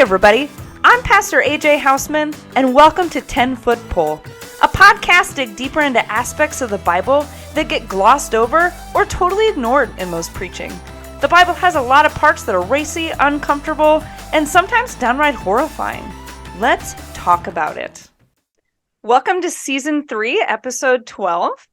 everybody, I'm Pastor AJ Houseman, and welcome to 10-Foot Pole, a podcast dig deeper into aspects of the Bible that get glossed over or totally ignored in most preaching. The Bible has a lot of parts that are racy, uncomfortable, and sometimes downright horrifying. Let's talk about it. Welcome to Season 3, Episode 12.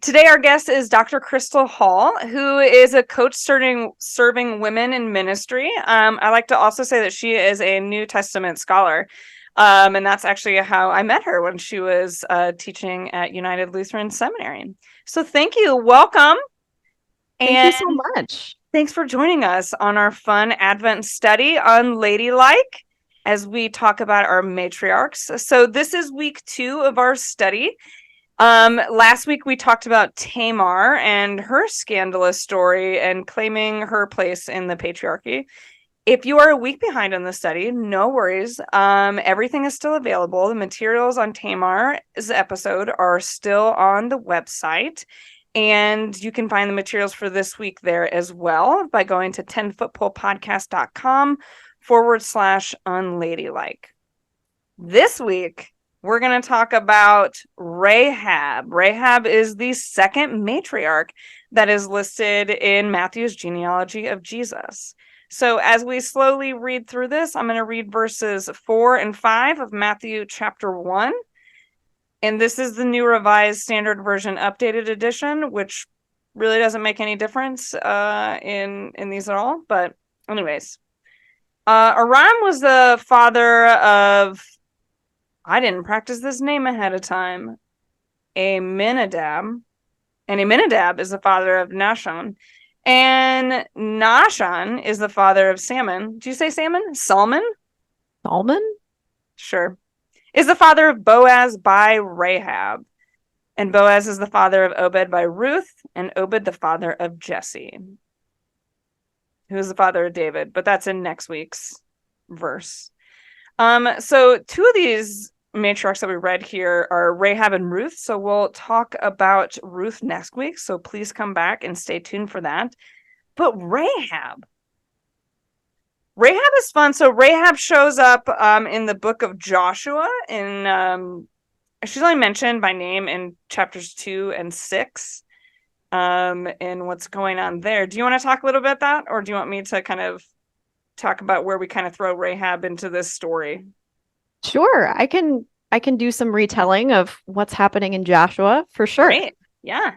Today our guest is Dr. Crystal Hall, who is a coach serving women in ministry. I like to also say that she is a New Testament scholar, and that's actually how I met her when she was teaching at United Lutheran Seminary. So thank you. Welcome. Thank you so much. Thanks for joining us on our fun Advent study on Un-Ladylike as we talk about our matriarchs. So this is week 2 of our study. Last week we talked about Tamar and her scandalous story and claiming her place in the patriarchy. If you are a week behind on the study, no worries. Everything is still available. The materials on Tamar's episode are still on the website, and you can find the materials for this week there as well by going to 10footpolepodcast.com/unladylike. This week, we're going to talk about Rahab. Rahab is the second matriarch that is listed in Matthew's genealogy of Jesus. So as we slowly read through this, I'm going to read verses 4 and 5 of Matthew chapter 1. And this is the New Revised Standard Version Updated Edition, which really doesn't make any difference in these at all. But anyways, Aram was the father of... I didn't practice this name ahead of time. Aminadab. And Aminadab is the father of Nahshon. And Nahshon is the father of Salmon. Did you say Salmon? Salmon? Salmon? Sure. Is the father of Boaz by Rahab. And Boaz is the father of Obed by Ruth. And Obed the father of Jesse, who is the father of David. But that's in next week's verse. So 2 of these matriarchs that we read here are Rahab and Ruth. So we'll talk about Ruth next week. So please come back and stay tuned for that. But Rahab is fun. So Rahab shows up in the book of Joshua. She's only mentioned by name in chapters 2 and 6. And what's going on there. Do you want to talk a little bit about that? Or do you want me to kind of talk about where we kind of throw Rahab into this story? Sure. I can do some retelling of what's happening in Joshua for sure. Great. Yeah.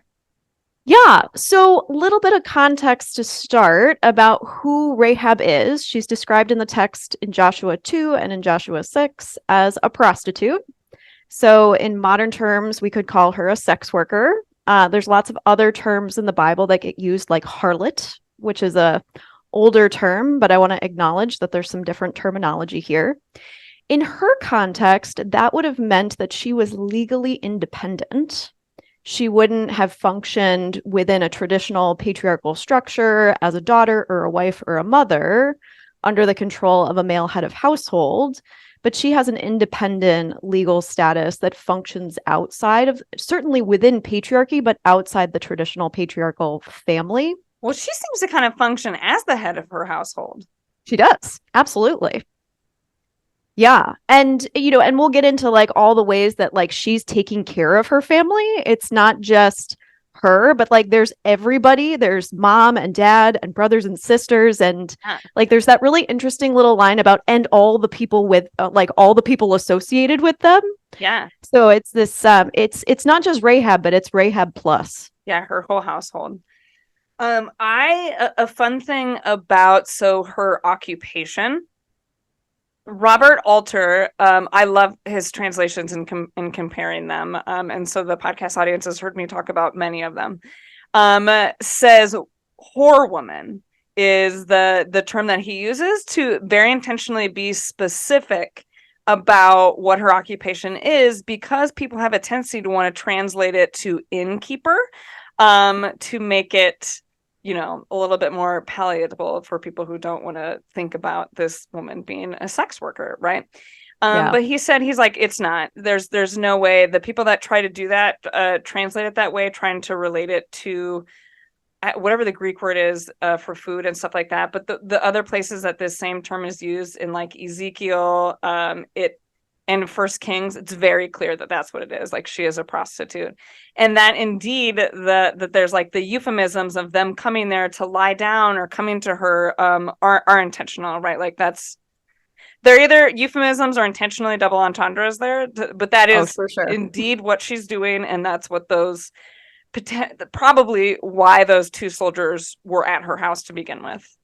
Yeah. So a little bit of context to start about who Rahab is. She's described in the text in Joshua 2 and in Joshua 6 as a prostitute. So in modern terms, we could call her a sex worker. There's lots of other terms in the Bible that get used, like harlot, which is a older term, but I want to acknowledge that there's some different terminology here. In her context, that would have meant that she was legally independent. She wouldn't have functioned within a traditional patriarchal structure as a daughter or a wife or a mother under the control of a male head of household, but she has an independent legal status that functions outside of, certainly within patriarchy, but outside the traditional patriarchal family. Well, she seems to kind of function as the head of her household. She does. Absolutely. Yeah. And, and we'll get into like all the ways that like she's taking care of her family. It's not just her, but like there's everybody. There's mom and dad and brothers and sisters. And like there's that really interesting little line about and all the people with like all the people associated with them. Yeah. So it's this it's not just Rahab, but it's Rahab plus. Yeah, her whole household. A fun thing about her occupation, Robert Alter, I love his translations and comparing them. And so the podcast audience has heard me talk about many of them. Says whorewoman is the term that he uses to very intentionally be specific about what her occupation is, because people have a tendency to want to translate it to innkeeper, to make it a little bit more palatable for people who don't want to think about this woman being a sex worker, right? But he said, he's like, it's not. There's no way. The people that try to do that, translate it that way, trying to relate it to whatever the Greek word is for food and stuff like that. But the other places that this same term is used in, like Ezekiel, it in First Kings, it's very clear that that's what it is. Like, she is a prostitute, and that indeed that there's like the euphemisms of them coming there to lie down or coming to her are intentional, right? Like they're either euphemisms or intentionally double entendres there, but that is for sure. indeed what she's doing, and that's what those probably why those two soldiers were at her house to begin with.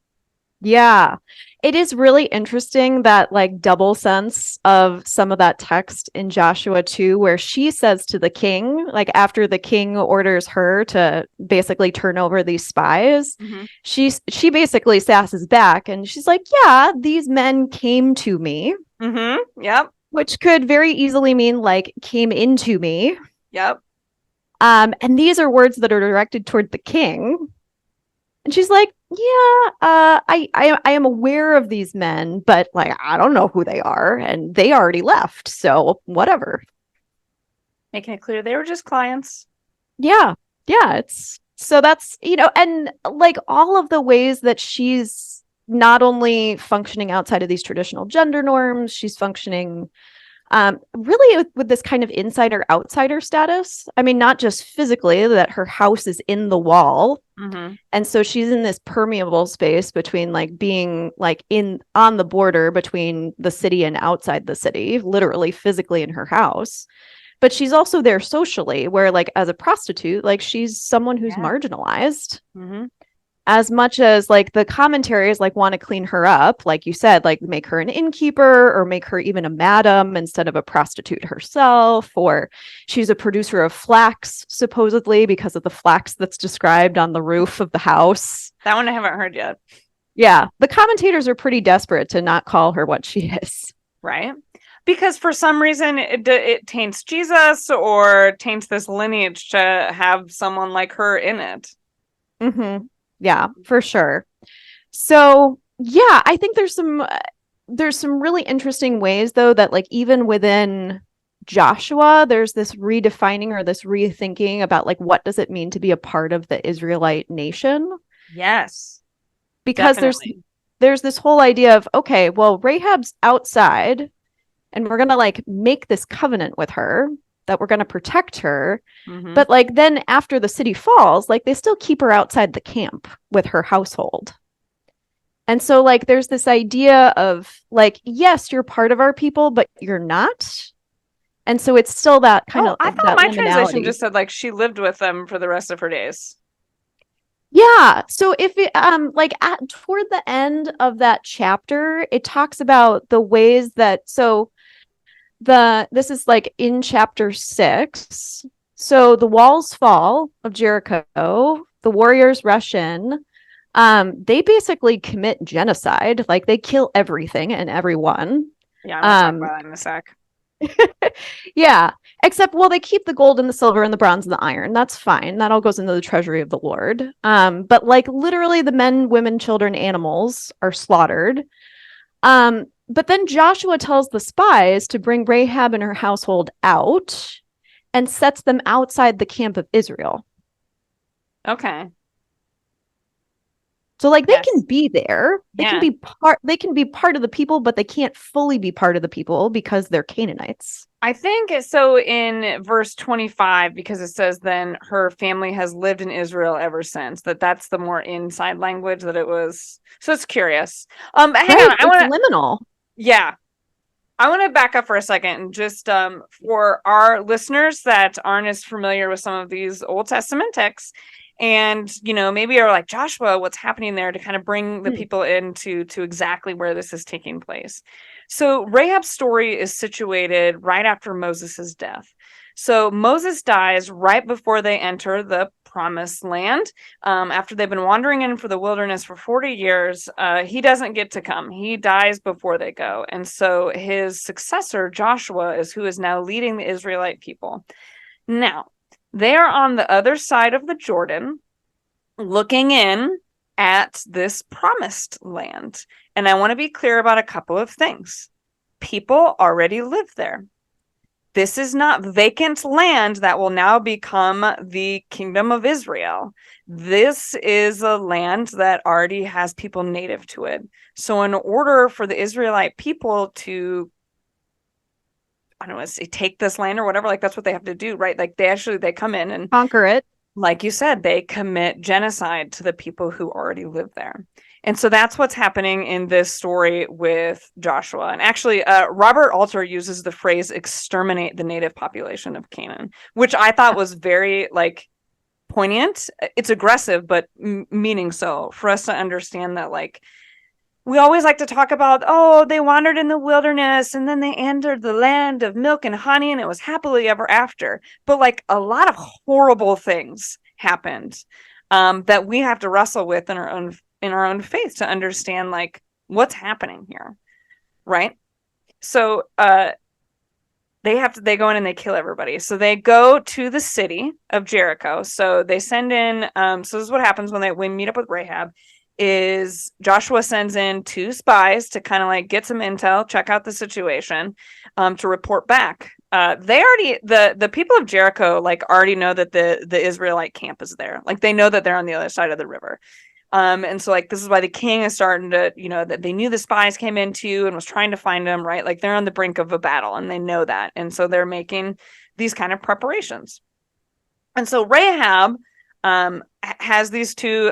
Yeah. It is really interesting that like double sense of some of that text in Joshua 2, where she says to the king, like after the king orders her to basically turn over these spies, she basically sasses back and she's like, yeah, these men came to me. Yep. Which could very easily mean like came into me. Yep. And these are words that are directed toward the king. And she's like, yeah, I am aware of these men, but like, I don't know who they are. And they already left. So whatever. Making it clear they were just clients. Yeah. Yeah. So that's, and like all of the ways that she's not only functioning outside of these traditional gender norms, she's functioning really with this kind of insider outsider status. I mean, not just physically, that her house is in the wall. And so she's in this permeable space between like being like on the border between the city and outside the city, literally physically in her house. But she's also there socially, where like as a prostitute, like she's someone who's marginalized. As much as like the commentaries like want to clean her up, like you said, like make her an innkeeper or make her even a madam instead of a prostitute herself, or she's a producer of flax, supposedly because of the flax that's described on the roof of the house. That one I haven't heard yet. Yeah, the commentators are pretty desperate to not call her what she is. Right. Because for some reason it taints Jesus or taints this lineage to have someone like her in it. Yeah, for sure. So yeah, I think there's some really interesting ways though that like even within Joshua, there's this redefining or this rethinking about like what does it mean to be a part of the Israelite nation? Yes. Because there's this whole idea of, okay, well, Rahab's outside and we're gonna like make this covenant with her that we're gonna protect her. But like then after the city falls, like they still keep her outside the camp with her household. And so like there's this idea of like, yes, you're part of our people, but you're not. And so it's still that kind of I thought my translation just said like she lived with them for the rest of her days. Yeah. So if it like toward the end of that chapter, it talks about the ways that this is like in chapter 6. So the walls fall of Jericho, the warriors rush in. They basically commit genocide, like they kill everything and everyone. Yeah, I'm gonna talk about that in a sec. Yeah, except they keep the gold and the silver and the bronze and the iron. That's fine. That all goes into the treasury of the Lord. But like literally the men, women, children, animals are slaughtered. But then Joshua tells the spies to bring Rahab and her household out and sets them outside the camp of Israel. Okay. So like they can be there. They can be part of the people, but they can't fully be part of the people because they're Canaanites. I think so in verse 25, because it says then her family has lived in Israel ever since, that's the more inside language that it was. So it's curious. Hang on. It's liminal. Yeah. I want to back up for a second and just for our listeners that aren't as familiar with some of these Old Testament texts and, maybe are like, Joshua, what's happening there, to kind of bring the people into exactly where this is taking place. So Rahab's story is situated right after Moses' death. So Moses dies right before they enter the promised land. After they've been wandering in for the wilderness for 40 years, he doesn't get to come. He dies before they go. And so his successor, Joshua, is who is now leading the Israelite people. Now, they are on the other side of the Jordan, looking in at this promised land. And I want to be clear about a couple of things. People already live there. this is not vacant land that will now become the kingdom of Israel. This is a land that already has people native to it. So in order for the Israelite people to, I don't want to say take this land or whatever, like that's what they have to do, right? Like they come in and conquer it. Like you said, they commit genocide to the people who already live there. And so that's what's happening in this story with Joshua. And actually, Robert Alter uses the phrase exterminate the native population of Canaan, which I thought was very like poignant. It's aggressive, but meaning so for us to understand that like we always like to talk about, oh, they wandered in the wilderness and then they entered the land of milk and honey and it was happily ever after. But like a lot of horrible things happened that we have to wrestle with in our own faith to understand like what's happening here, right? So they go in and they kill everybody. So they go to the city of Jericho. So they send in so this is what happens when we meet up with Rahab. Is Joshua sends in 2 spies to kind of like get some intel, check out the situation, to report back. The people of Jericho like already know that the Israelite camp is there. Like they know that they're on the other side of the river. And so like this is why the king is starting to, that they knew the spies came into and was trying to find them, right? Like they're on the brink of a battle and they know that. And so they're making these kind of preparations. And so Rahab has these two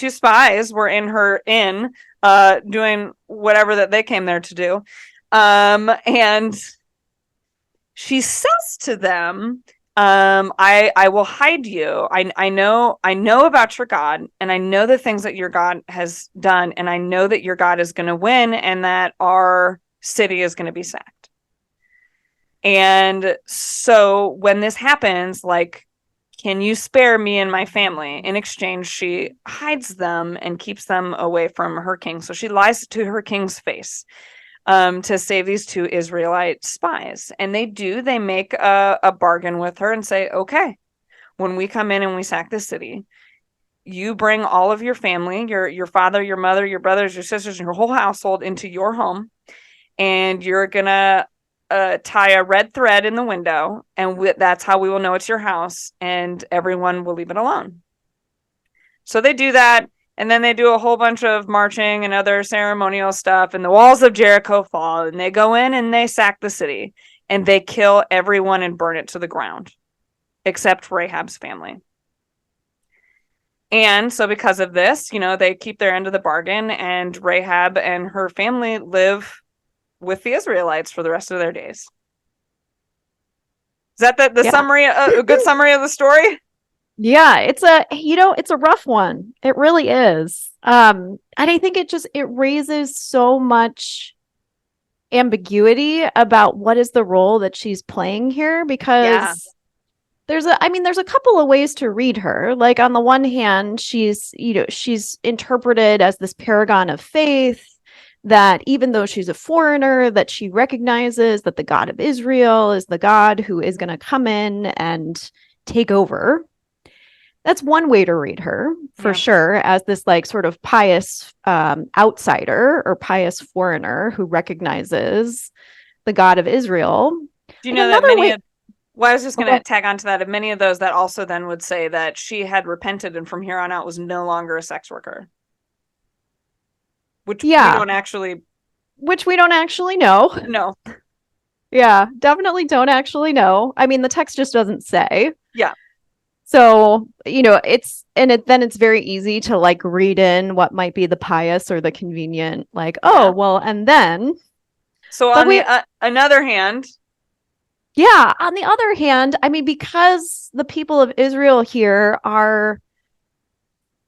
spies were in her inn doing whatever that they came there to do, and she says to them, I will hide you. I know about your God, and I know the things that your God has done, and I know that your God is going to win and that our city is going to be sacked. And so when this happens, like, can you spare me and my family? In exchange, she hides them and keeps them away from her king. So she lies to her king's face to save these 2 Israelite spies. And they make a bargain with her and say, okay, when we come in and we sack the city, you bring all of your family, your father, your mother, your brothers, your sisters, and your whole household into your home. And you're going to tie a red thread in the window, and that's how we will know it's your house, and everyone will leave it alone. So they do that, and then they do a whole bunch of marching and other ceremonial stuff, and the walls of Jericho fall, and they go in and they sack the city, and they kill everyone and burn it to the ground, except Rahab's family. And so because of this, they keep their end of the bargain, and Rahab and her family live with the Israelites for the rest of their days. Is that the summary, a good summary of the story? Yeah, it's a rough one. It really is. And I think it raises so much ambiguity about what is the role that she's playing here, because there's a couple of ways to read her. Like on the one hand, she's interpreted as this paragon of faith, that even though she's a foreigner, that she recognizes that the God of Israel is the God who is going to come in and take over. That's one way to read her, for sure, as this like sort of pious outsider or pious foreigner who recognizes the God of Israel. Do you know that I was just going to tag on to that. Of many of those that also then would say that she had repented and from here on out was no longer a sex worker. Which we don't actually know. No. Yeah, definitely don't actually know. I mean, the text just doesn't say. Yeah. So, it's very easy to like read in what might be the pious or the convenient, like, well, and then. So on the another hand. Yeah, on the other hand, I mean, because the people of Israel here are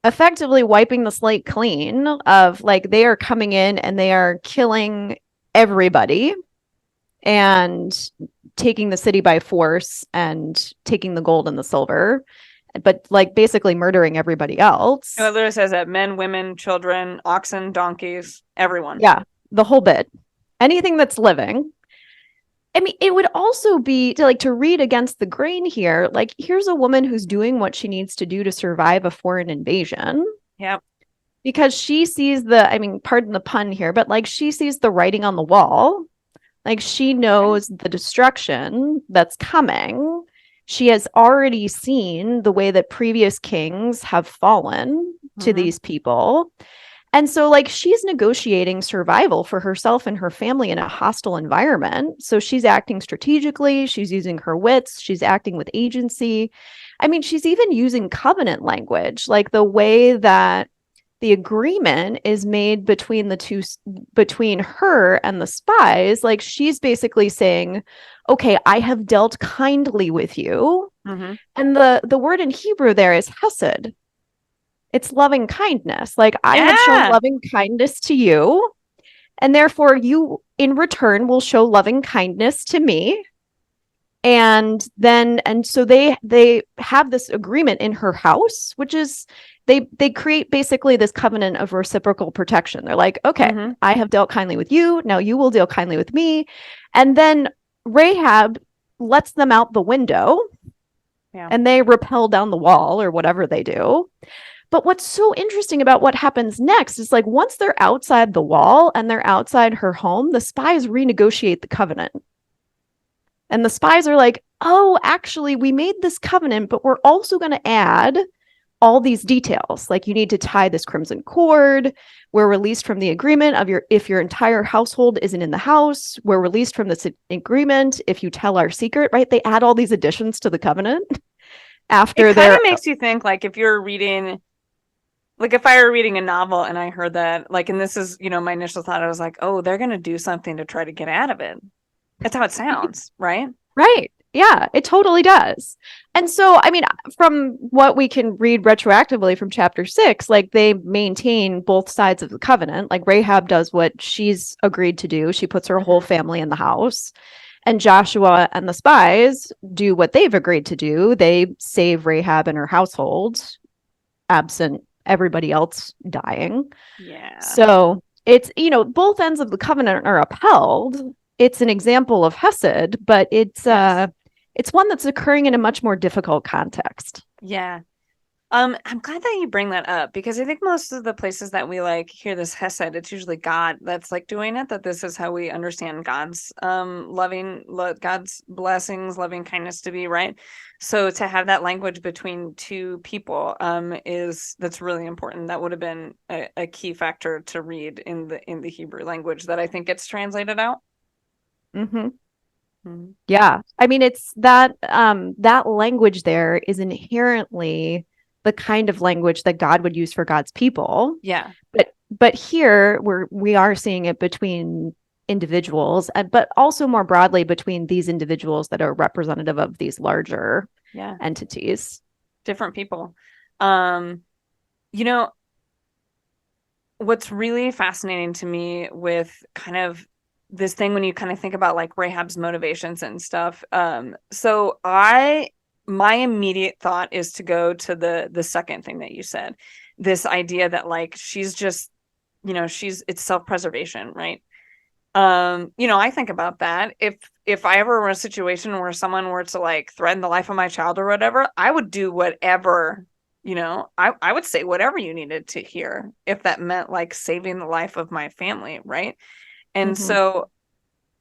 effectively wiping the slate clean of like they are coming in and they are killing everybody and taking the city by force and taking the gold and the silver, but like basically murdering everybody else. It literally says that men, women, children, oxen, donkeys, everyone. Yeah, the whole bit. Anything that's living. I mean, it would also be to read against the grain here. Like, here's a woman who's doing what she needs to do to survive a foreign invasion. Yep. Because she sees pardon the pun here, but like she sees the writing on the wall Like she knows the destruction that's coming. She has already seen the way that previous kings have fallen to these people. And so, like, she's negotiating survival for herself and her family in a hostile environment. So she's acting strategically, she's using her wits, she's acting with agency. I mean, she's even using covenant language, like the way that the agreement is made between the two, between her and the spies. Like, she's basically saying, okay, I have dealt kindly with you. And the word in Hebrew there is hesed. It's loving kindness. Like, I have shown loving kindness to you, and therefore you in return will show loving kindness to me. And so they have this agreement in her house, which is they create basically this covenant of reciprocal protection. They're like, okay, I have dealt kindly with you, now you will deal kindly with me. And then Rahab lets them out the window, and they rappel down the wall or whatever they do. But what's so interesting about what happens next is, like, once they're outside the wall and they're outside her home, the spies renegotiate the covenant. And the spies are like, oh, actually, we made this covenant, but we're also going to add all these details. Like, you need to tie this crimson cord. We're released from the agreement of if your entire household isn't in the house. We're released from this agreement if you tell our secret, right? They add all these additions to the covenant after it kind of makes you think, like, if you're reading, like, if I were reading a novel and I heard that, like, and this is, my initial thought, I was like, oh, they're going to do something to try to get out of it. That's how it sounds, right? Right. Yeah, it totally does. And so, I mean, from what we can read retroactively from chapter 6, like, they maintain both sides of the covenant. Like, Rahab does what she's agreed to do. She puts her whole family in the house. And Joshua and the spies do what they've agreed to do. They save Rahab and her household, absent everybody else dying. Yeah. So it's, both ends of the covenant are upheld. It's an example of hesed, but it's one that's occurring in a much more difficult context. Yeah. I'm glad that you bring that up, because I think most of the places that we, like, hear this hesed, it's usually God that's, like, doing it, that this is how we understand God's God's blessings, loving kindness to be, right? So to have that language between two people that's really important. That would have been a key factor to read in the Hebrew language that I think gets translated out. Yeah. I mean, it's that language there is inherently the kind of language that God would use for God's people. Yeah. But here we are seeing it between individuals, but also more broadly between these individuals that are representative of these larger entities. Different people. What's really fascinating to me with kind of this thing, when you kind of think about, like, Rahab's motivations and stuff. So my immediate thought is to go to the second thing that you said, this idea that, like, she's just, it's self-preservation, right? I think about that. If I ever were in a situation where someone were to, like, threaten the life of my child or whatever, I would do whatever, I would say whatever you needed to hear, if that meant, like, saving the life of my family, right? And so,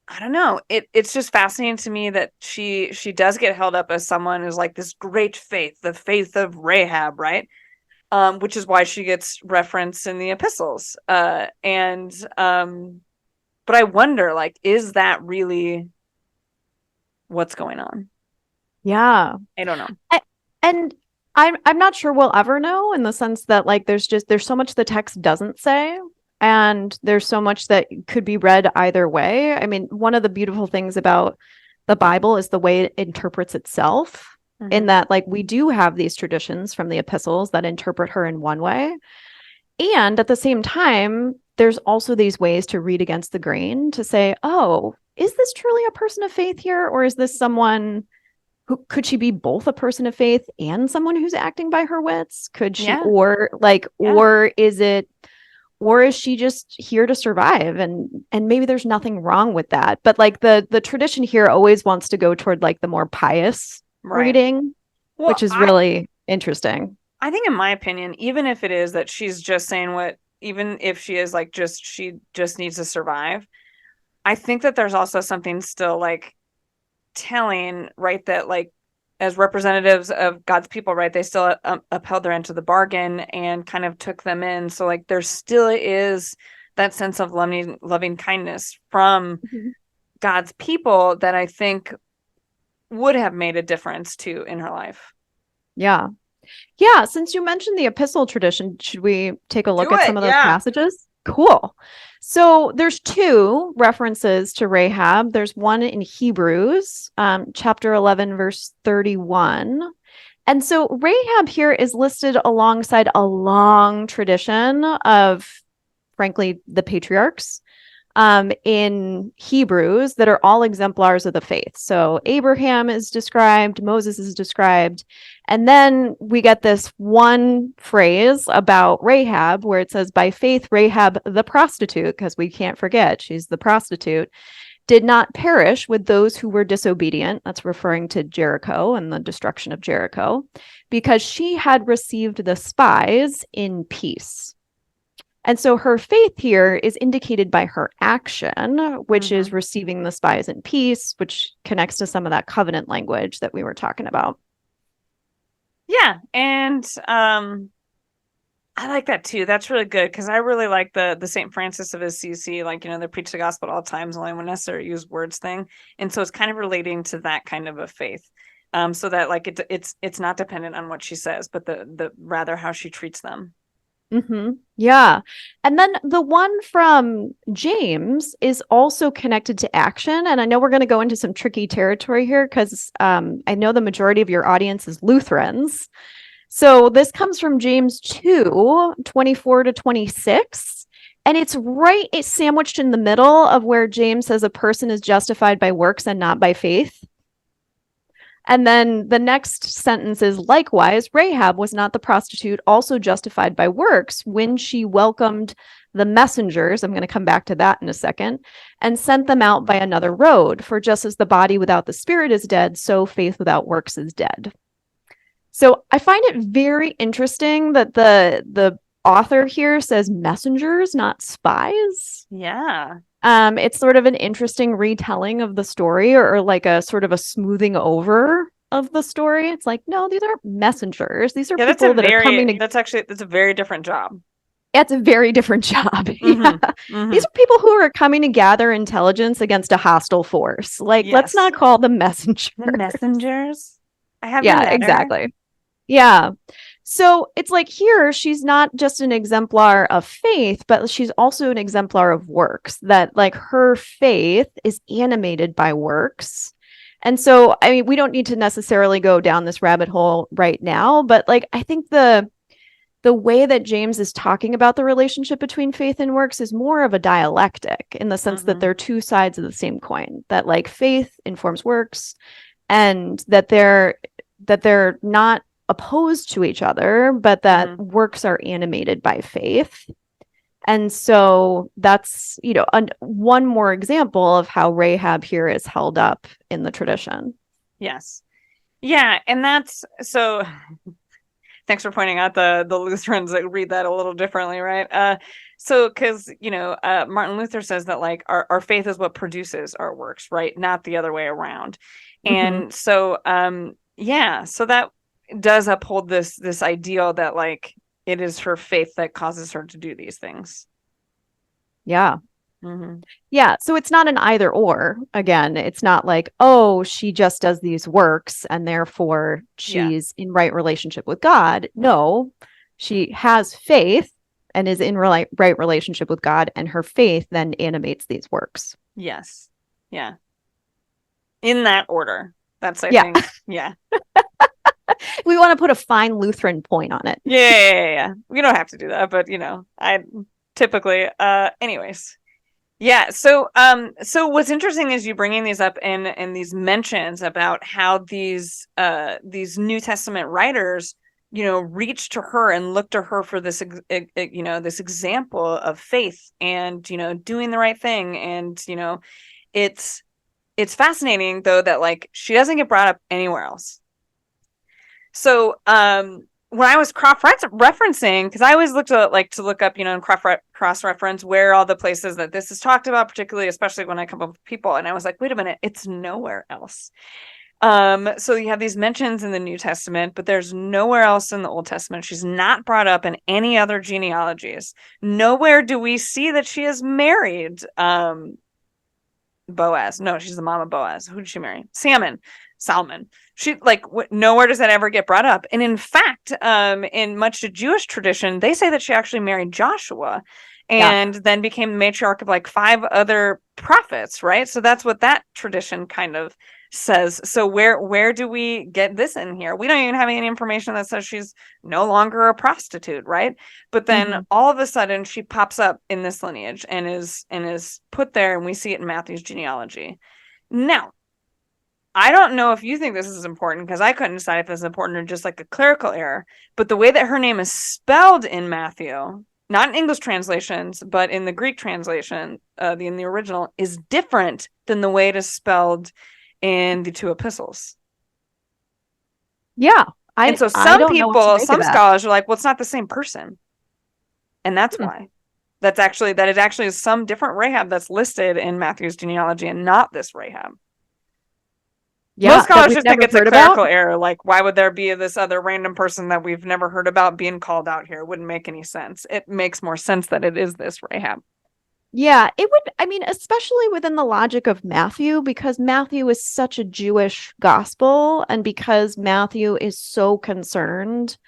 I don't know. It's just fascinating to me that she does get held up as someone who's, like, this great faith, the faith of Rahab, right? Which is why she gets referenced in the epistles. But I wonder, like, is that really what's going on? Yeah. I don't know. And I'm not sure we'll ever know, in the sense that, like, there's so much the text doesn't say. And there's so much that could be read either way. I mean, one of the beautiful things about the Bible is the way it interprets itself, in that, like, we do have these traditions from the epistles that interpret her in one way. And at the same time, there's also these ways to read against the grain, to say, oh, is this truly a person of faith here? Or is this someone who, could she be both a person of faith and someone who's acting by her wits? Could she, or is she just here to survive? And maybe there's nothing wrong with that. But, like, the tradition here always wants to go toward, like, the more pious reading, which is really interesting. I think, in my opinion, even if it is that she's just saying even if she is, like, she just needs to survive, I think that there's also something still like telling, right, that like as representatives of God's people, right, they still upheld their end of the bargain and kind of took them in. So like there still is that sense of loving kindness from God's people that I think would have made a difference too in her life. Yeah. Yeah, since you mentioned the epistle tradition, should we take a look at some of those passages? Cool. So there's two references to Rahab. There's one in Hebrews, chapter 11, verse 31. And so Rahab here is listed alongside a long tradition of, frankly, the patriarchs in Hebrews that are all exemplars of the faith. So Abraham is described, Moses is described, and then we get this one phrase about Rahab where it says, by faith, Rahab the prostitute, because we can't forget she's the prostitute, did not perish with those who were disobedient. That's referring to Jericho and the destruction of Jericho, because she had received the spies in peace. And so her faith here is indicated by her action, which is receiving the spies in peace, which connects to some of that covenant language that we were talking about. Yeah. And I like that too. That's really good because I really like the St. Francis of Assisi, like, they preach the gospel at all times, only when necessary use words thing. And so it's kind of relating to that kind of a faith. So that like it's not dependent on what she says, but the rather how she treats them. Yeah. And then the one from James is also connected to action. And I know we're going to go into some tricky territory here because I know the majority of your audience is Lutherans. So this comes from James 2, 24 to 26. And it's sandwiched in the middle of where James says a person is justified by works and not by faith. And then the next sentence is, likewise, Rahab was not the prostitute also justified by works when she welcomed the messengers, I'm going to come back to that in a second, and sent them out by another road. For just as the body without the spirit is dead, so faith without works is dead. So I find it very interesting that the author here says messengers, not spies. Yeah. It's sort of an interesting retelling of the story, or like a sort of a smoothing over of the story. It's like, no, these aren't messengers. These are people that are coming to... That's a very different job. It's a very different job. These are people who are coming to gather intelligence against a hostile force. Like, let's not call them messengers. The messengers? I have your letter. Exactly. Yeah. So it's like here, she's not just an exemplar of faith, but she's also an exemplar of works, that like her faith is animated by works. And so, I mean, we don't need to necessarily go down this rabbit hole right now, but like, I think the way that James is talking about the relationship between faith and works is more of a dialectic, in the sense that they're two sides of the same coin, that like faith informs works, and that they're not opposed to each other, but that works are animated by faith. And so that's, one more example of how Rahab here is held up in the tradition. Yes. Yeah. And that's so thanks for pointing out the Lutherans that read that a little differently, right? So because Martin Luther says that like our faith is what produces our works, right? Not the other way around. And so so that does uphold this ideal that like it is her faith that causes her to do these things. Yeah. Yeah. So it's not an either or. Again, it's not like, oh, she just does these works and therefore she's in right relationship with God. No, she has faith and is in right relationship with God, and her faith then animates these works. Yes. Yeah. In that order. That's, I think. Yeah. We want to put a fine Lutheran point on it. Yeah. We don't have to do that, but I typically, anyways. Yeah. So what's interesting is you bringing these up in these mentions about how these New Testament writers, reach to her and look to her for this, this example of faith and, doing the right thing. And, it's fascinating though, that like, she doesn't get brought up anywhere else. So, when I was referencing, because I always look to look up, and cross reference where all the places that this is talked about, particularly, especially when I come up with people, and I was like, wait a minute, it's nowhere else. So you have these mentions in the New Testament, but there's nowhere else in the Old Testament. She's not brought up in any other genealogies. Nowhere do we see that she is married Boaz. No, she's the mom of Boaz. Who did she marry? Salmon. She nowhere does that ever get brought up. And in fact, in much of Jewish tradition, they say that she actually married Joshua and then became the matriarch of 5 other prophets, right? So that's what that tradition kind of says. So where do we get this in here? We don't even have any information that says she's no longer a prostitute, right? But then all of a sudden she pops up in this lineage and is put there, and we see it in Matthew's genealogy. Now, I don't know if you think this is important, because I couldn't decide if this is important or just a clerical error, but the way that her name is spelled in Matthew, not in English translations, but in the Greek translation, in the original, is different than the way it is spelled in the 2 epistles. Yeah. And so some people, some scholars are like, well, it's not the same person. And that's why. That it actually is some different Rahab that's listed in Matthew's genealogy and not this Rahab. Yeah, most scholars just think it's a clerical error. Why would there be this other random person that we've never heard about being called out here? It wouldn't make any sense. It makes more sense that it is this Rahab. Yeah, it would. I mean, especially within the logic of Matthew, because Matthew is such a Jewish gospel, and because Matthew is so concerned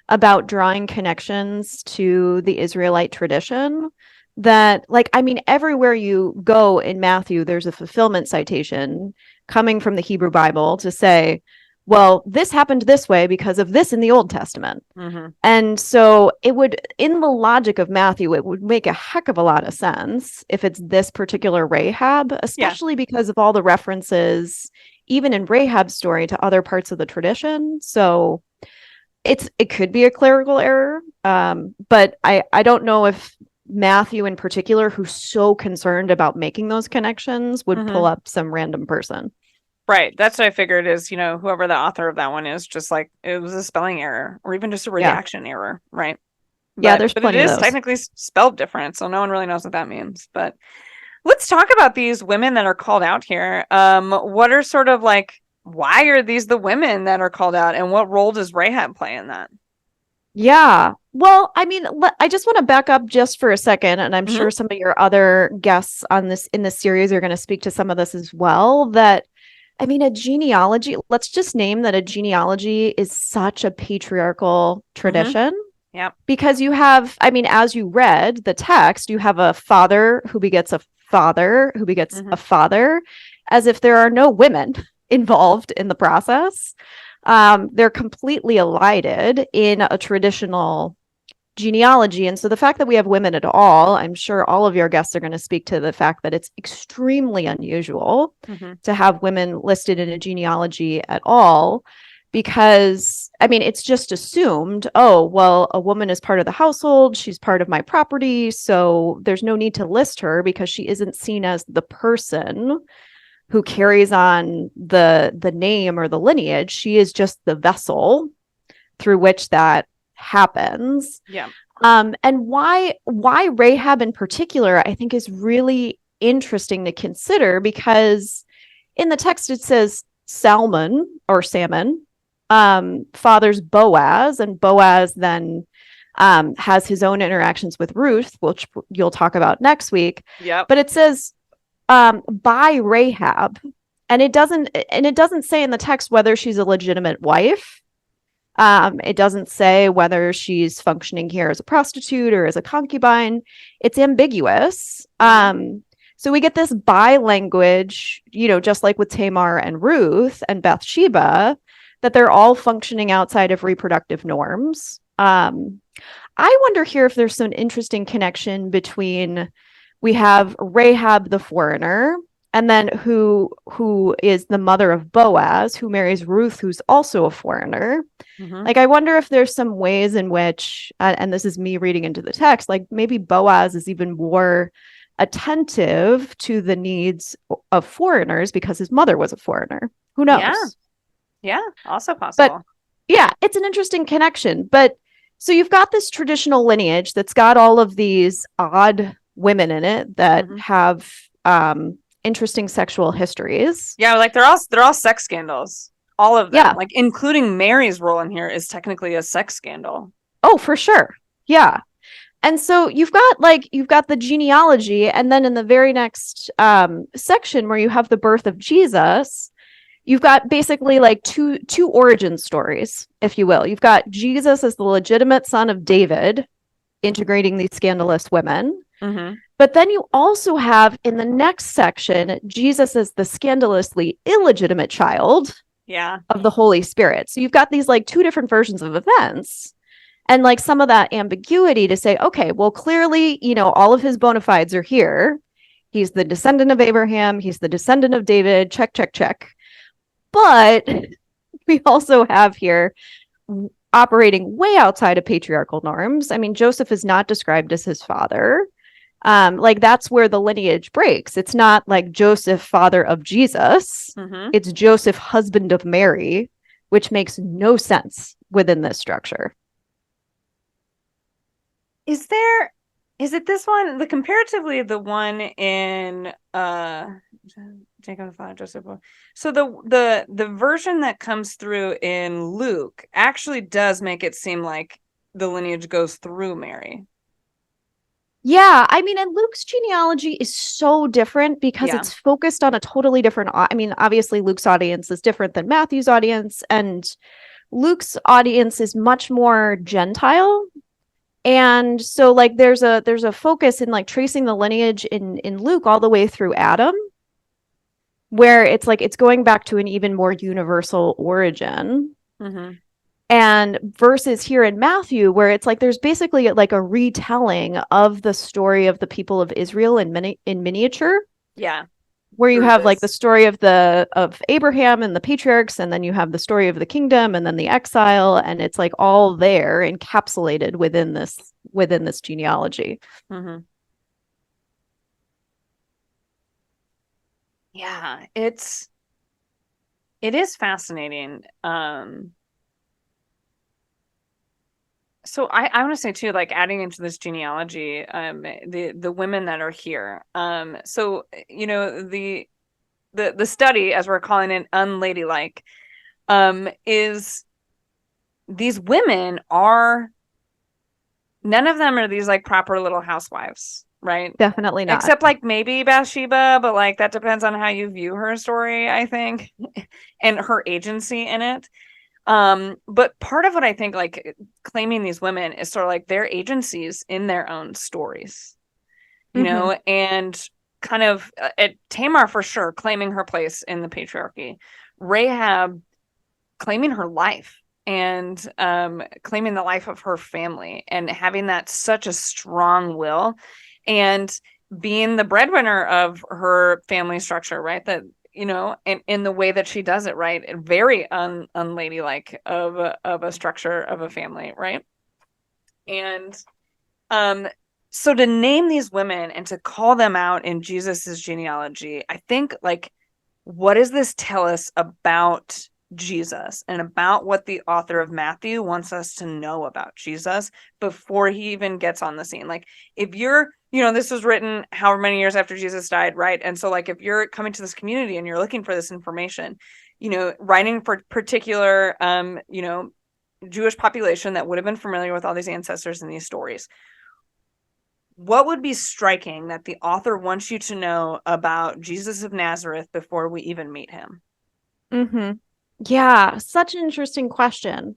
about drawing connections to the Israelite tradition, that everywhere you go in Matthew, there's a fulfillment citation coming from the Hebrew Bible to say, well, this happened this way because of this in the Old Testament. And so it would, in the logic of Matthew, it would make a heck of a lot of sense if it's this particular Rahab, especially because of all the references, even in Rahab's story, to other parts of the tradition. So it could be a clerical error, but I don't know if Matthew in particular, who's so concerned about making those connections, would pull up some random person. Right. That's what I figured is, whoever the author of that one is, just it was a spelling error or even just a redaction error. Right. Yeah, there's plenty of those. It is technically spelled different, so no one really knows what that means. But let's talk about these women that are called out here. What are sort of why are these the women that are called out, and what role does Rahab play in that? Yeah. Well, I mean, I just want to back up just for a second, and I'm sure some of your other guests in this series are going to speak to some of this as well. That, I mean, a genealogy, let's just name that a genealogy is such a patriarchal tradition. Yeah. Because you have, I mean, as you read the text, you have a father who begets a father who begets a father, as if there are no women involved in the process. They're completely elided in a traditional genealogy. And so the fact that we have women at all, I'm sure all of your guests are going to speak to the fact that it's extremely unusual to have women listed in a genealogy at all, because, I mean, it's just assumed, oh, well, a woman is part of the household, she's part of my property, so there's no need to list her because she isn't seen as the person who carries on the name or the lineage. She is just the vessel through which that happens. Yeah. And why Rahab in particular, I think, is really interesting to consider, because in the text it says Salmon fathers Boaz, and Boaz then has his own interactions with Ruth, which you'll talk about next week. Yeah. But it says by Rahab, and it doesn't say in the text whether she's a legitimate wife. It doesn't say whether she's functioning here as a prostitute or as a concubine. It's ambiguous. So we get this by language, just like with Tamar and Ruth and Bathsheba, that they're all functioning outside of reproductive norms. I wonder here if there's some interesting connection between, we have Rahab the foreigner, and then who is the mother of Boaz, who marries Ruth, who's also a foreigner. I wonder if there's some ways in which, and this is me reading into the text, maybe Boaz is even more attentive to the needs of foreigners because his mother was a foreigner. Who knows? Yeah, also possible. Yeah, it's an interesting connection. But so you've got this traditional lineage that's got all of these odd women in it that have interesting sexual histories. Yeah, like they're all sex scandals. All of them. Yeah. Like including Mary's role in here is technically a sex scandal. Oh, for sure. Yeah. And so you've got the genealogy, and then in the very next section where you have the birth of Jesus, you've got basically like two origin stories, if you will. You've got Jesus as the legitimate son of David, integrating these scandalous women. But then you also have in the next section, Jesus as the scandalously illegitimate child of the Holy Spirit. So you've got these like two different versions of events. And like some of that ambiguity to say, okay, well, clearly, all of his bona fides are here. He's the descendant of Abraham. He's the descendant of David. Check, check, check. But we also have here operating way outside of patriarchal norms. I mean, Joseph is not described as his father. Like that's where the lineage breaks. It's not like Joseph, father of Jesus. It's Joseph, husband of Mary, which makes no sense within this structure. Is it this one? Comparatively, the one in Jacob, father Joseph. So the version that comes through in Luke actually does make it seem like the lineage goes through Mary. Yeah, I mean, and Luke's genealogy is so different because it's focused on a totally different. I mean, obviously, Luke's audience is different than Matthew's audience, and Luke's audience is much more Gentile. And so like there's a focus in like tracing the lineage in Luke all the way through Adam, where it's like it's going back to an even more universal origin. And versus here in Matthew, where it's like there's basically like a retelling of the story of the people of Israel in miniature. Yeah. Where you have like the story of Abraham and the patriarchs, and then you have the story of the kingdom and then the exile, and it's like all there encapsulated within this genealogy. Yeah, it is fascinating. So I want to say too, like adding into this genealogy, the women that are here. So the study, as we're calling it, Un-Ladylike, is these women are, none of them are these like proper little housewives, right? Definitely not. Except like maybe Bathsheba, but like that depends on how you view her story, I think, and her agency in it. But part of what I think, like claiming these women is sort of like their agencies in their own stories, and kind of Tamar for sure claiming her place in the patriarchy, Rahab claiming her life and claiming the life of her family and having that such a strong will and being the breadwinner of her family structure, right? That and in the way that she does it, right? Very unladylike of a structure of a family, right? And so to name these women and to call them out in Jesus's genealogy, I think like, what does this tell us about Jesus and about what the author of Matthew wants us to know about Jesus before he even gets on the scene? Like if you're, this was written however many years after Jesus died, right? And so like if you're coming to this community and you're looking for this information, writing for particular, Jewish population that would have been familiar with all these ancestors and these stories, what would be striking that the author wants you to know about Jesus of Nazareth before we even meet him? Yeah, such an interesting question.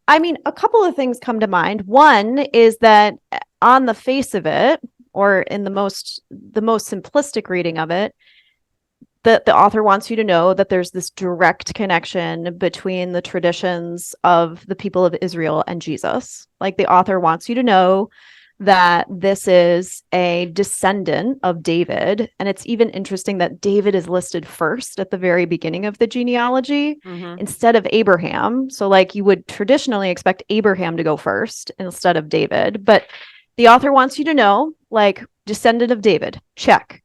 I mean, a couple of things come to mind. One is that on the face of it, or in the most simplistic reading of it, the author wants you to know that there's this direct connection between the traditions of the people of Israel and Jesus. Like the author wants you to know that this is a descendant of David. And it's even interesting that David is listed first at the very beginning of the genealogy instead of Abraham. So like you would traditionally expect Abraham to go first instead of David. But the author wants you to know, like, descendant of David, check.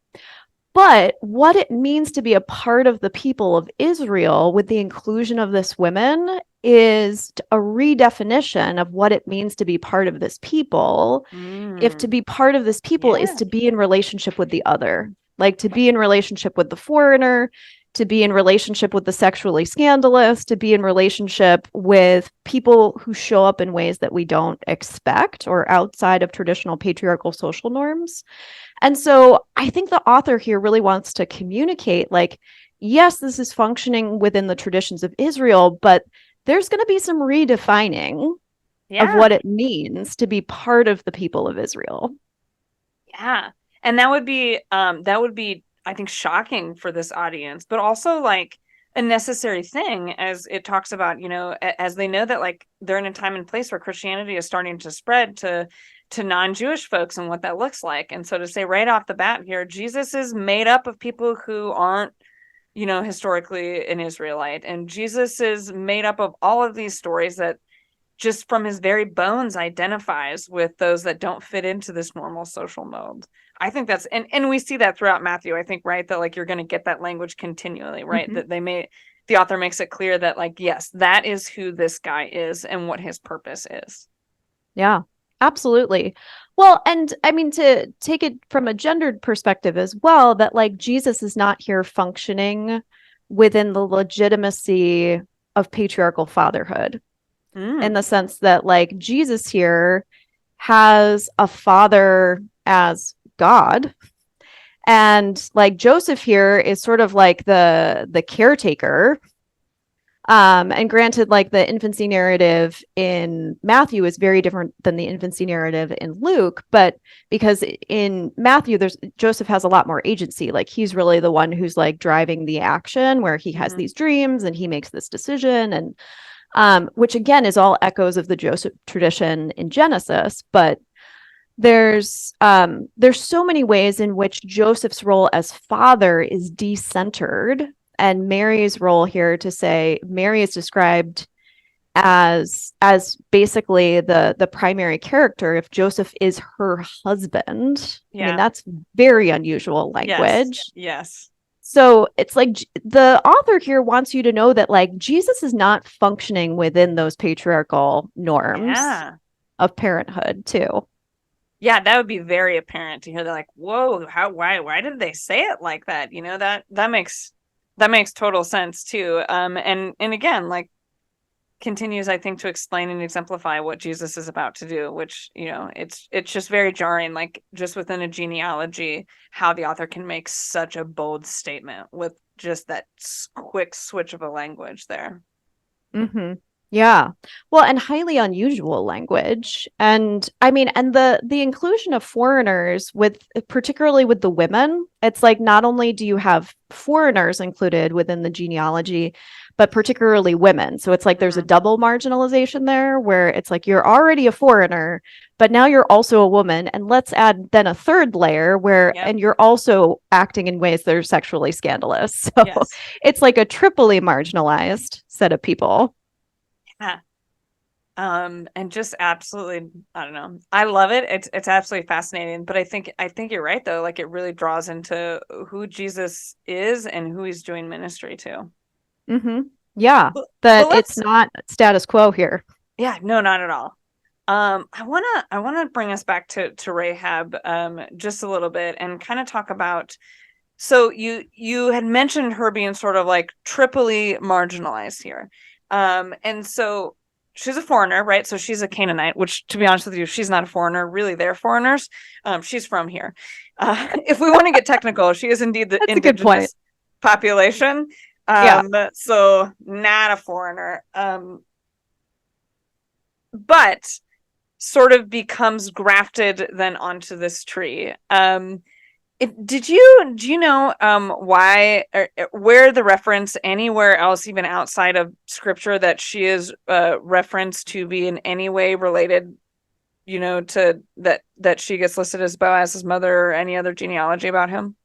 But what it means to be a part of the people of Israel with the inclusion of this women is a redefinition of what it means to be part of this people. If to be part of this people is to be in relationship with the other, like to be in relationship with the foreigner, to be in relationship with the sexually scandalous, to be in relationship with people who show up in ways that we don't expect or outside of traditional patriarchal social norms. And so I think the author here really wants to communicate, like, yes, this is functioning within the traditions of Israel, but there's going to be some redefining of what it means to be part of the people of Israel. Yeah. And that would be I think shocking for this audience, but also like a necessary thing, as it talks about, as they know that like they're in a time and place where Christianity is starting to spread to non-Jewish folks and what that looks like. And so to say right off the bat here, Jesus is made up of people who aren't, historically an Israelite, and Jesus is made up of all of these stories that just from his very bones identifies with those that don't fit into this normal social mold. I think that's, and we see that throughout Matthew, I think, right? That like, you're going to get that language continually, right? Mm-hmm. That the author makes it clear that like, yes, that is who this guy is and what his purpose is. Yeah, absolutely. Well, and I mean, to take it from a gendered perspective as well, that like Jesus is not here functioning within the legitimacy of patriarchal fatherhood. In the sense that like Jesus here has a father as God, and like Joseph here is sort of like the caretaker. And granted, like the infancy narrative in Matthew is very different than the infancy narrative in Luke, but because in Matthew, Joseph has a lot more agency. Like he's really the one who's like driving the action, where he has these dreams and he makes this decision, and which again is all echoes of the Joseph tradition in Genesis. But there's so many ways in which Joseph's role as father is decentered, and Mary's role here, to say Mary is described as basically the primary character if Joseph is her husband. I mean, that's very unusual language. Yes. So it's like the author here wants you to know that like Jesus is not functioning within those patriarchal norms of parenthood too. Yeah, that would be very apparent to hear. They're like, whoa, why did they say it like that? That makes total sense too. And again, like continues, I think, to explain and exemplify what Jesus is about to do, which, it's just very jarring, like just within a genealogy, how the author can make such a bold statement with just that quick switch of a language there. Mm-hmm. Yeah. Well, and highly unusual language. And I mean, and the inclusion of foreigners particularly with the women, it's like not only do you have foreigners included within the genealogy, but particularly women. So it's like there's a double marginalization there, where it's like you're already a foreigner, but now you're also a woman. And let's add then a third layer where, and you're also acting in ways that are sexually scandalous. So it's like a triply marginalized set of people. Yeah. And just absolutely, I don't know. I love it. It's absolutely fascinating. But I think you're right though. Like it really draws into who Jesus is and who he's doing ministry to. Mm-hmm. Yeah. But it's not status quo here. Yeah, no, not at all. I wanna bring us back to Rahab just a little bit and kind of talk about, so you had mentioned her being sort of like triply marginalized here. And so she's a foreigner, right? So she's a Canaanite, which, to be honest with you, she's not a foreigner. Really, they're foreigners. She's from here. If we want to get technical, she is indeed the indigenous population. So not a foreigner. But sort of becomes grafted then onto this tree. Do you know why, or where the reference anywhere else, even outside of scripture, that she is referenced to be in any way related, to that she gets listed as Boaz's mother, or any other genealogy about him?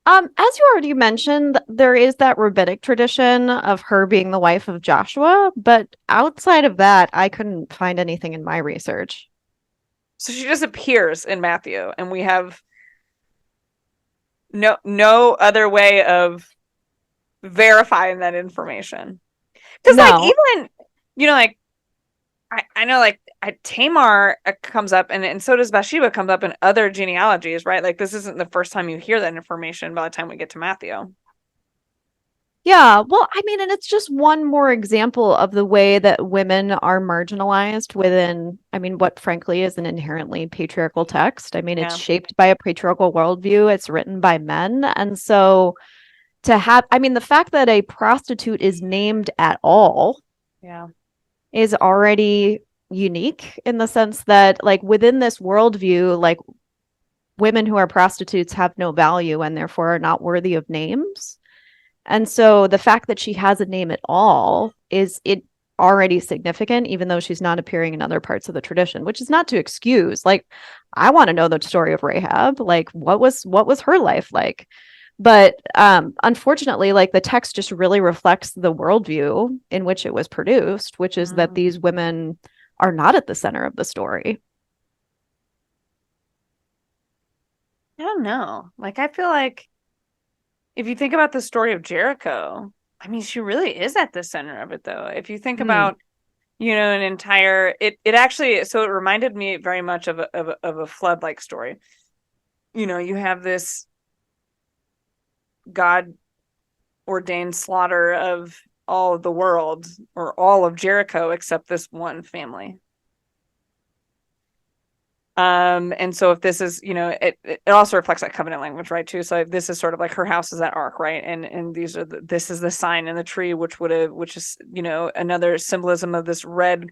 As you already mentioned, there is that rabbinic tradition of her being the wife of Joshua, but outside of that, I couldn't find anything in my research. So she just appears in Matthew, and we have no other way of verifying that information. Because like No. even, like I know like Tamar comes up and so does Bathsheba comes up in other genealogies, right? Like this isn't the first time you hear that information by the time we get to Matthew. Yeah, well, I mean, and it's just one more example of the way that women are marginalized within, I mean, what frankly is an inherently patriarchal text. I mean, it's Yeah. shaped by a patriarchal worldview, it's written by men. And so to have, I mean, the fact that a prostitute is named at all Yeah. is already unique in the sense that, like, within this worldview, like, women who are prostitutes have no value and therefore are not worthy of names. And so the fact that she has a name at all is it already significant, even though she's not appearing in other parts of the tradition, which is not to excuse. Like, I want to know the story of Rahab. Like, what was her life like? But unfortunately, like the text just really reflects the worldview in which it was produced, which is that these women are not at the center of the story. I don't know. Like I feel like if you think about the story of Jericho, I mean, she really is at the center of it, though. If you think Mm. about, an entire it actually so it reminded me very much of a flood like story. You have this God ordained slaughter of all of the world or all of Jericho except this one family. And so if this is, it also reflects that covenant language, right, too. So this is sort of like her house is that ark, right? And this is the sign in the tree, which is, another symbolism of this red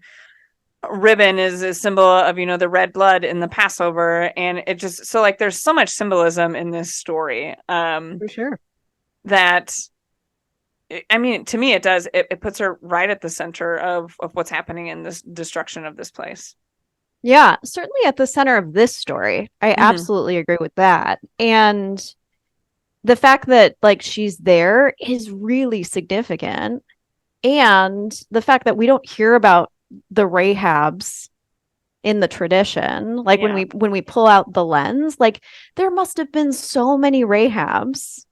ribbon is a symbol of, the red blood in the Passover. And it just, so like, there's so much symbolism in this story. For sure. That, I mean, to me, it does, it puts her right at the center of what's happening in this destruction of this place. Yeah, certainly at the center of this story. I absolutely agree with that. And the fact that like she's there is really significant. And the fact that we don't hear about the Rahabs in the tradition, like Yeah. when we pull out the lens, like there must have been so many Rahabs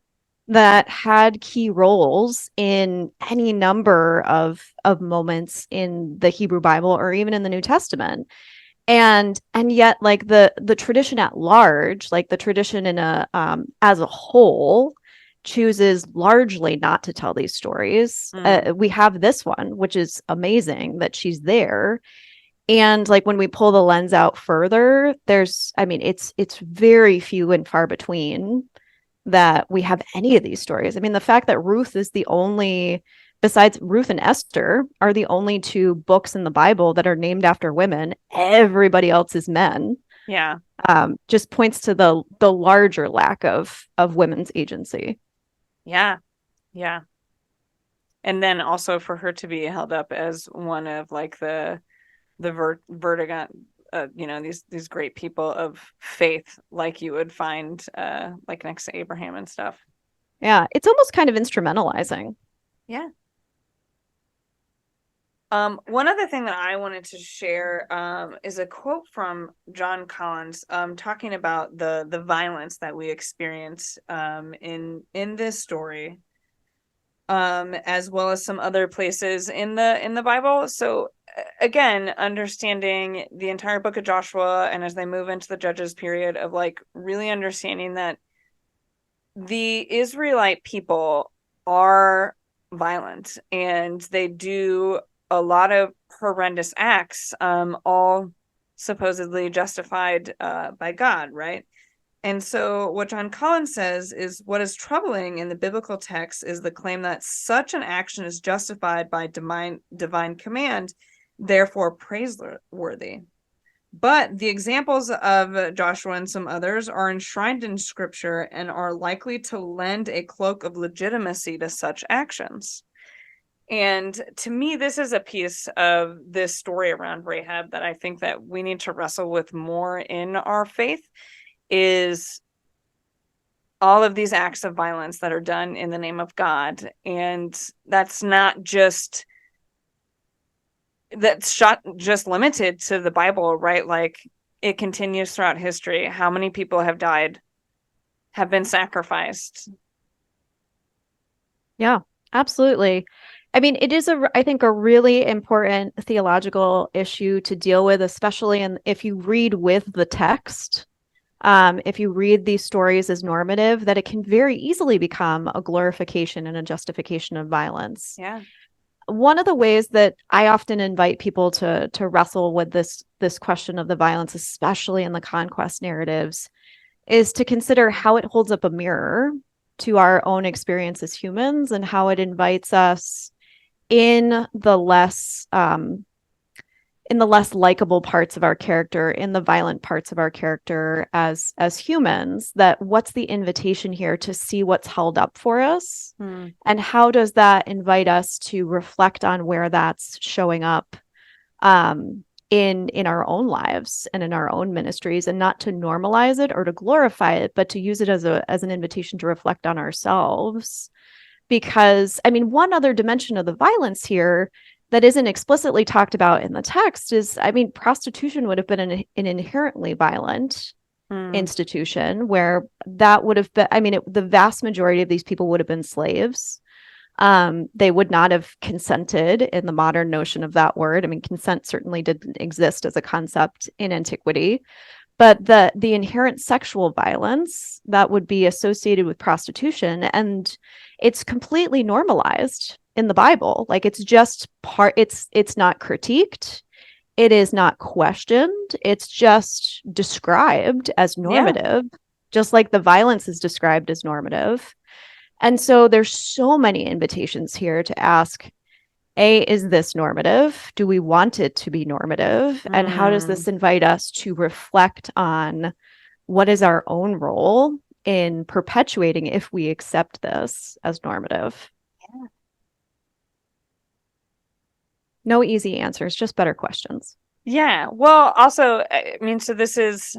that had key roles in any number of moments in the Hebrew Bible or even in the New Testament. And yet like the tradition at large, like the tradition in a as a whole, chooses largely not to tell these stories. We have this one, which is amazing that she's there. And like when we pull the lens out further, there's, I mean, it's very few and far between that we have any of these stories. I mean, the fact that Ruth is the only, besides Ruth and Esther, are the only two books in the Bible that are named after women. Everybody else is men. Yeah. Just points to the larger lack of women's agency. Yeah. Yeah. And then also for her to be held up as one of like the vertigo, these great people of faith, like you would find like next to Abraham and stuff. Yeah, it's almost kind of instrumentalizing. Yeah. One other thing that I wanted to share is a quote from John Collins talking about the violence that we experience in this story, as well as some other places in the Bible. So again, understanding the entire book of Joshua, and as they move into the Judges period of like really understanding that the Israelite people are violent and they do a lot of horrendous acts, all supposedly justified by God, right? And so what John Collins says is what is troubling in the biblical text is the claim that such an action is justified by divine command, therefore praiseworthy. But the examples of Joshua and some others are enshrined in scripture and are likely to lend a cloak of legitimacy to such actions. And to me, this is a piece of this story around Rahab that I think that we need to wrestle with more in our faith, is all of these acts of violence that are done in the name of God. And that's not just limited to the Bible, right? Like it continues throughout history. How many people have died, have been sacrificed? Yeah, absolutely. I mean, it is I think a really important theological issue to deal with, especially if you read with the text. If you read these stories as normative, that it can very easily become a glorification and a justification of violence. Yeah. One of the ways that I often invite people to wrestle with this question of the violence, especially in the conquest narratives, is to consider how it holds up a mirror to our own experience as humans and how it invites us in the less likable parts of our character, in the violent parts of our character as humans, that what's the invitation here to see what's held up for us, and how does that invite us to reflect on where that's showing up in our own lives and in our own ministries, and not to normalize it or to glorify it, but to use it as an invitation to reflect on ourselves. Because, I mean, one other dimension of the violence here that isn't explicitly talked about in the text is, I mean, prostitution would have been an inherently violent institution, where that would have been, I mean, the vast majority of these people would have been slaves. They would not have consented in the modern notion of that word. I mean, consent certainly didn't exist as a concept in antiquity. But the inherent sexual violence that would be associated with prostitution, and it's completely normalized in the Bible. Like, it's just it's not critiqued. It is not questioned. It's just described as normative, just like the violence is described as normative. And so there's so many invitations here to ask, is this normative? Do we want it to be normative? And how does this invite us to reflect on what is our own role in perpetuating if we accept this as normative? Yeah. No easy answers, just better questions. Yeah. Well, also, I mean, so this is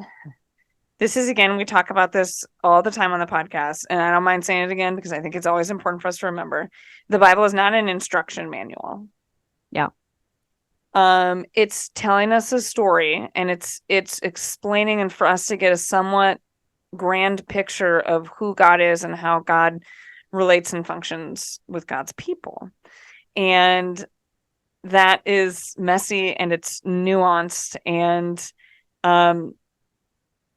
again, we talk about this all the time on the podcast, and I don't mind saying it again because I think it's always important for us to remember. The Bible is not an instruction manual. Yeah. It's telling us a story, and it's explaining, and for us to get a somewhat grand picture of who God is and how God relates and functions with God's people. And that is messy and it's nuanced, and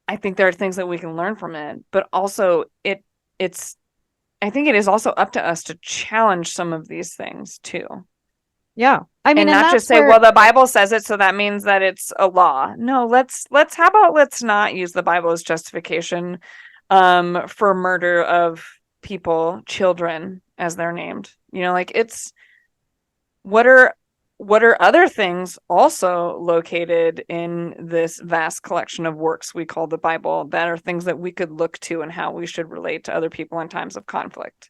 I think there are things that we can learn from it, but also it's I think it is also up to us to challenge some of these things too. Yeah. I mean, and not just say, well, the Bible says it, so that means that it's a law. No, let's not use the Bible as justification for murder of people, children, as they're named. You know, like, it's what are other things also located in this vast collection of works we call the Bible that are things that we could look to and how we should relate to other people in times of conflict?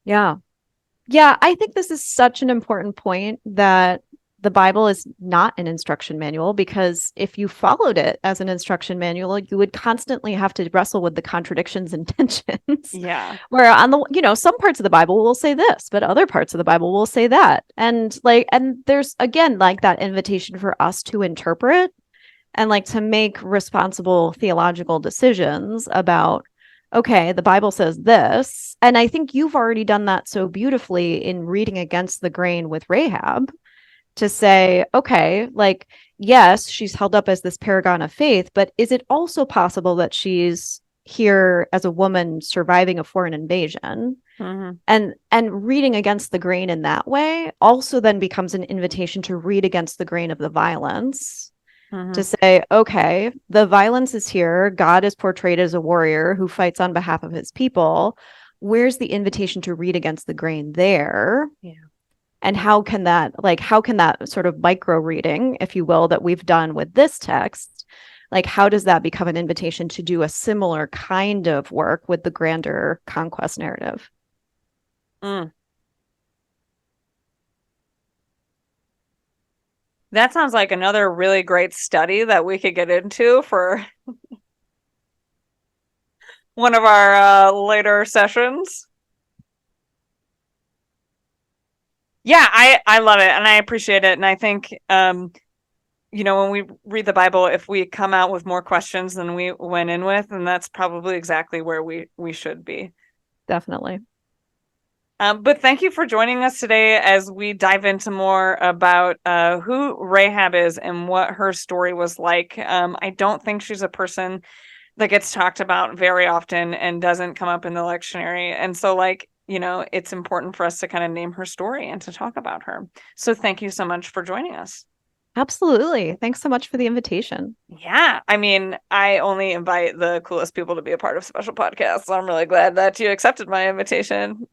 Yeah. Yeah, I think this is such an important point, that the Bible is not an instruction manual, because if you followed it as an instruction manual, you would constantly have to wrestle with the contradictions and tensions. Yeah. Where on the, some parts of the Bible will say this, but other parts of the Bible will say that. And there's, again, like, that invitation for us to interpret and, like, to make responsible theological decisions about, okay, the Bible says this. And I think you've already done that so beautifully in reading against the grain with Rahab, to say, okay, like, yes, she's held up as this paragon of faith, but is it also possible that she's here as a woman surviving a foreign invasion? Mm-hmm. And reading against the grain in that way also then becomes an invitation to read against the grain of the violence. Mm-hmm. To say, okay, the violence is here. God is portrayed as a warrior who fights on behalf of his people. Where's the invitation to read against the grain there? Yeah. And how can that sort of micro reading, if you will, that we've done with this text, like, how does that become an invitation to do a similar kind of work with the grander conquest narrative? That sounds like another really great study that we could get into for one of our later sessions. Yeah, I love it, and I appreciate it. And I think, when we read the Bible, if we come out with more questions than we went in with, and that's probably exactly where we should be. Definitely. But thank you for joining us today as we dive into more about who Rahab is and what her story was like. I don't think she's a person that gets talked about very often and doesn't come up in the lectionary. And so, like, it's important for us to kind of name her story and to talk about her. So thank you so much for joining us. Absolutely. Thanks so much for the invitation. Yeah. I mean, I only invite the coolest people to be a part of special podcasts. So I'm really glad that you accepted my invitation.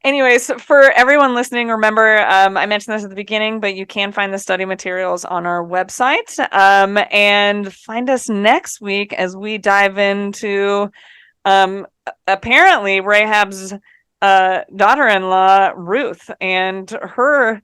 Anyways, for everyone listening, remember, I mentioned this at the beginning, but you can find the study materials on our website. And find us next week as we dive into apparently Rahab's daughter-in-law, Ruth, and her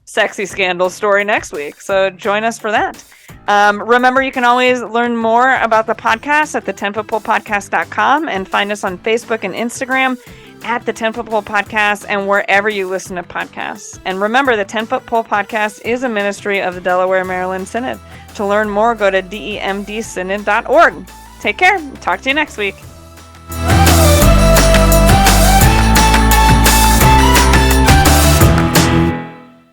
sexy scandal story next week. So join us for that. Remember, you can always learn more about the podcast at the 10footpolepodcast.com and find us on Facebook and Instagram at the 10-Foot Pole Podcast and wherever you listen to podcasts. And remember, the 10-Foot Pole Podcast is a ministry of the Delaware Maryland Synod. To learn more, go to demdsynod.org. Take care. Talk to you next week.